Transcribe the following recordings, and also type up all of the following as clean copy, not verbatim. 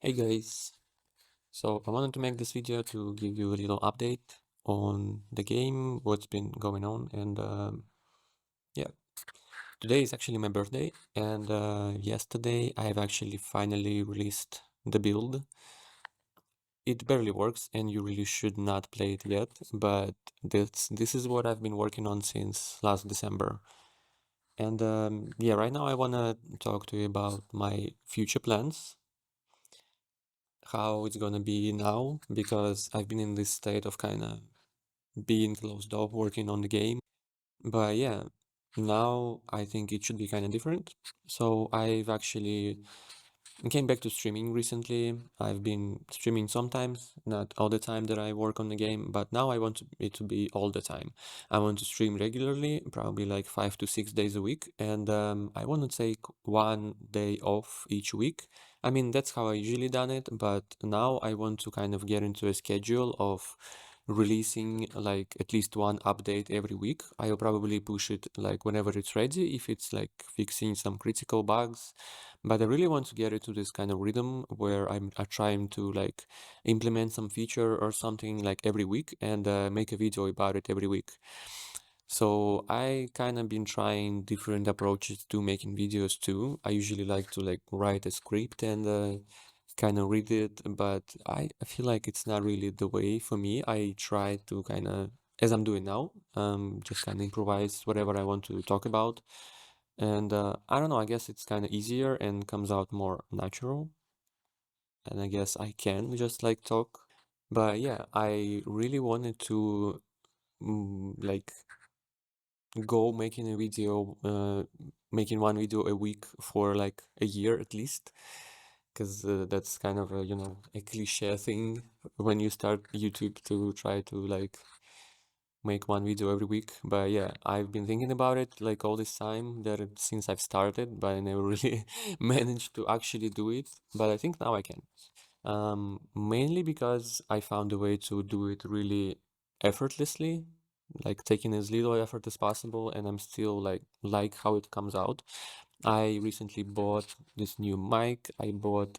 Hey guys, so I wanted to make this video to give you a little update on the game, what's been going on, and yeah, today is actually my birthday, and yesterday I've actually finally released the build. It barely works, and you really should not play it yet, but this is what I've been working on since last December. And yeah, right now I wanna talk to you about my future plans, how it's gonna be now, because I've been in this state of kind of being closed off working on the game. But yeah, now I think it should be kind of different. So I've actually came back to streaming recently. I've been streaming sometimes, not all the time that I work on the game, but now I want it to be all the time. I want to stream regularly, probably like 5 to 6 days a week, and I want to take one day off each week. I mean, that's how I usually done it, but now I want to kind of get into a schedule of releasing like at least one update every week. I'll probably push it like whenever it's ready, if it's like fixing some critical bugs, but I really want to get into this kind of rhythm where I'm trying to like implement some feature or something like every week and make a video about it every week. So I kind of been trying different approaches to making videos too. I usually like to like write a script and kind of read it, but I feel like it's not really the way for me. I try to kind of, as I'm doing now, just kind of improvise whatever I want to talk about. And I don't know, I guess it's kind of easier and comes out more natural. And I guess I can just like talk. But yeah, I really wanted to like go making a video, making one video a week for like a year at least. Because that's kind of a, a cliche thing when you start YouTube to try to like make one video every week. But yeah, I've been thinking about it like all this time since I've started, but I never really managed to actually do it. But I think now I can. Mainly because I found a way to do it really effortlessly, like taking as little effort as possible, and I'm still like how it comes out. I recently bought this new mic. I bought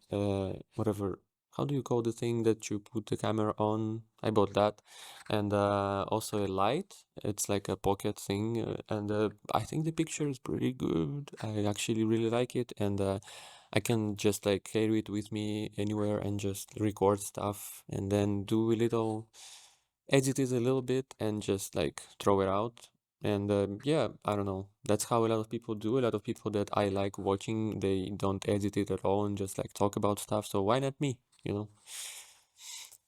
whatever, how do you call the thing that you put the camera on? I bought that, and also a light. It's like a pocket thing, and I think the picture is pretty good. I actually really like it, and I can just like carry it with me anywhere and just record stuff, and then do a little, edit it a little bit, and just like throw it out. And yeah, I don't know. That's how a lot of people do. A lot of people that I like watching, they don't edit it at all and just like talk about stuff. So why not me? You know?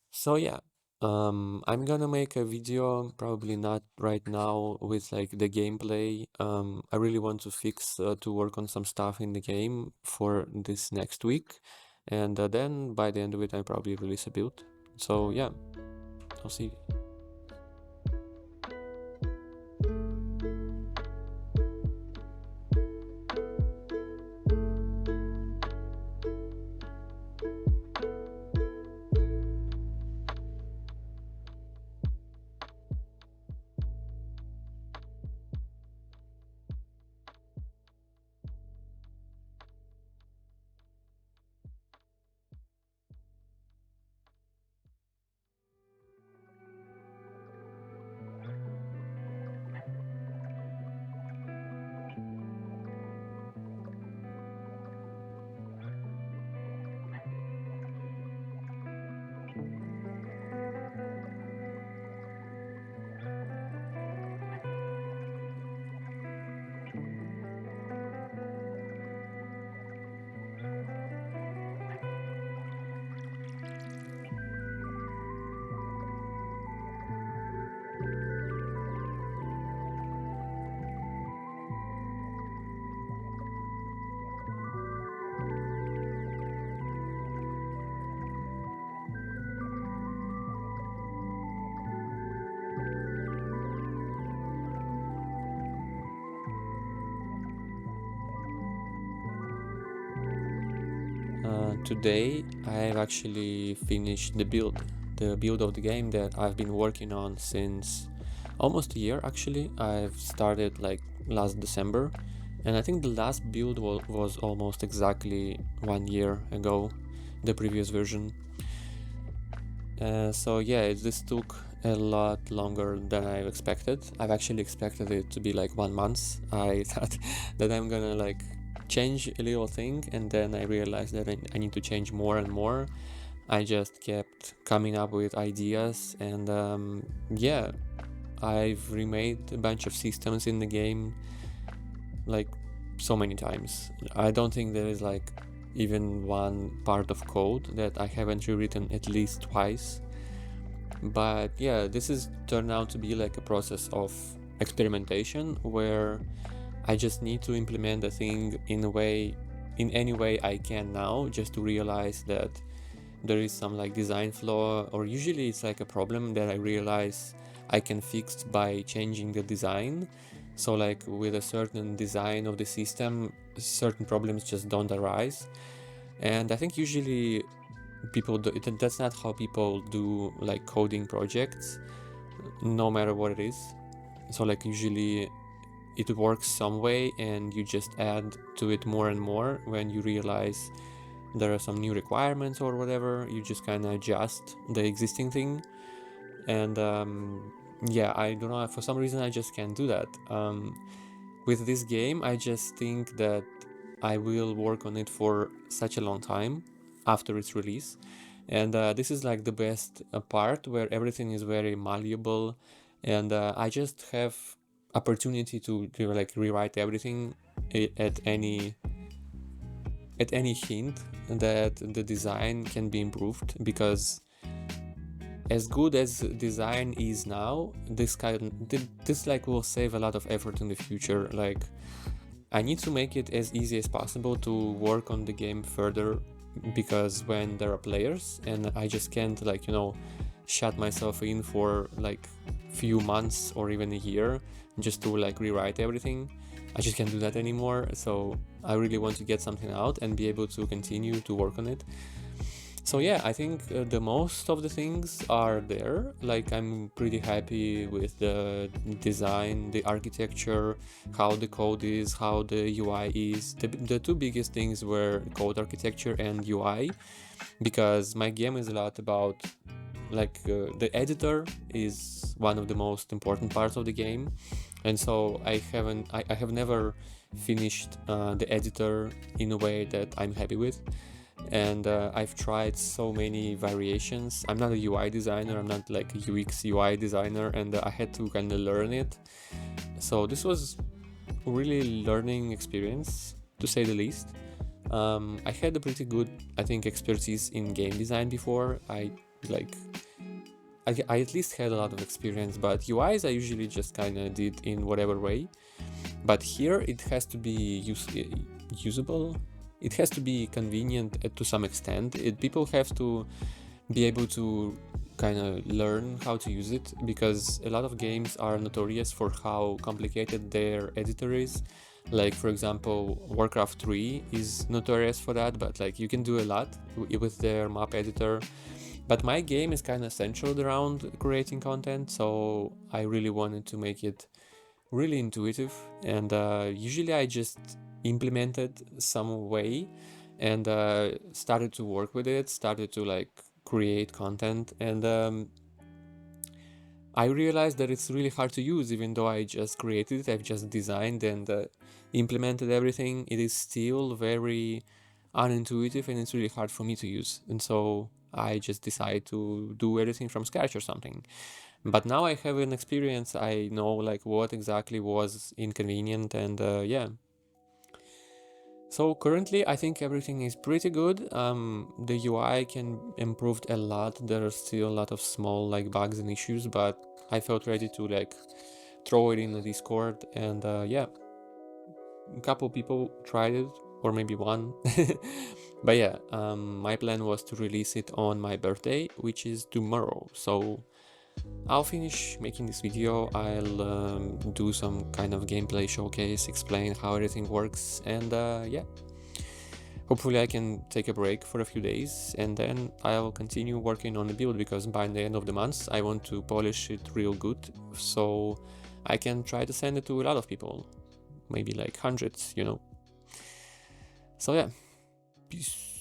So yeah, I'm gonna make a video, probably not right now with like the gameplay. I really want to to work on some stuff in the game for this next week. And then by the end of it, I probably release a build. So yeah, I'll see. Today I've actually finished the build of the game that I've been working on since almost a year actually. I've started like last December, and I think the last build was almost exactly 1 year ago. the previous version. So yeah, this took a lot longer than I expected. I've actually expected it to be like 1 month. I thought that I'm gonna like change a little thing, and then I realized that I need to change more and more. I just kept coming up with ideas, and yeah, I've remade a bunch of systems in the game like so many times. I don't think there is like even one part of code that I haven't rewritten at least twice. But yeah, this is turned out to be like a process of experimentation where I just need to implement the thing in any way I can now, just to realize that there is some like design flaw, or usually it's like a problem that I realize I can fix by changing the design. So like with a certain design of the system, certain problems just don't arise. And I think usually that's not how people do like coding projects, no matter what it is. So like usually it works some way, and you just add to it more and more. When you realize there are some new requirements or whatever, you just kind of adjust the existing thing. And yeah, I don't know, for some reason I just can't do that. With this game, I just think that I will work on it for such a long time after its release. And this is like the best part, where everything is very malleable, and I just have opportunity to like rewrite everything at any hint that the design can be improved. Because as good as design is now, this like will save a lot of effort in the future. Like I need to make it as easy as possible to work on the game further, because when there are players and I just can't like, shut myself in for like few months or even a year just to like rewrite everything. I just can't do that anymore. So I really want to get something out and be able to continue to work on it. So yeah, I think the most of the things are there. Like I'm pretty happy with the design, the architecture, how the code is, how the UI is. The two biggest things were code architecture and UI, because my game is a lot about like the editor is one of the most important parts of the game. And so I have never finished the editor in a way that I'm happy with. And I've tried so many variations. I'm not a UI designer, I'm not like a UX UI designer, and I had to kind of learn it. So this was a really learning experience, to say the least. I had a pretty good, I think, expertise in game design before. I at least had a lot of experience, but UIs I usually just kind of did in whatever way. But here it has to be usable. It has to be convenient to some extent. People have to be able to kind of learn how to use it, because a lot of games are notorious for how complicated their editor is. Like for example, Warcraft 3 is notorious for that, but like you can do a lot with their map editor. But my game is kind of centered around creating content, so I really wanted to make it really intuitive. And usually I just implemented some way and started to work with it, started to like create content, and I realized that it's really hard to use. Even though I just created it, I've just designed and implemented everything, it is still very unintuitive and it's really hard for me to use. And so I just decided to do everything from scratch or something. But now I have an experience, I know like what exactly was inconvenient, and yeah. So currently I think everything is pretty good. The UI can improve a lot. There are still a lot of small like bugs and issues, but I felt ready to like throw it in the Discord, and yeah, a couple people tried it, or maybe one. But yeah, my plan was to release it on my birthday, which is tomorrow. So I'll finish making this video, I'll do some kind of gameplay showcase, explain how everything works, and yeah. Hopefully I can take a break for a few days, and then I'll continue working on the build, because by the end of the month I want to polish it real good, so I can try to send it to a lot of people, maybe like hundreds, So yeah, peace.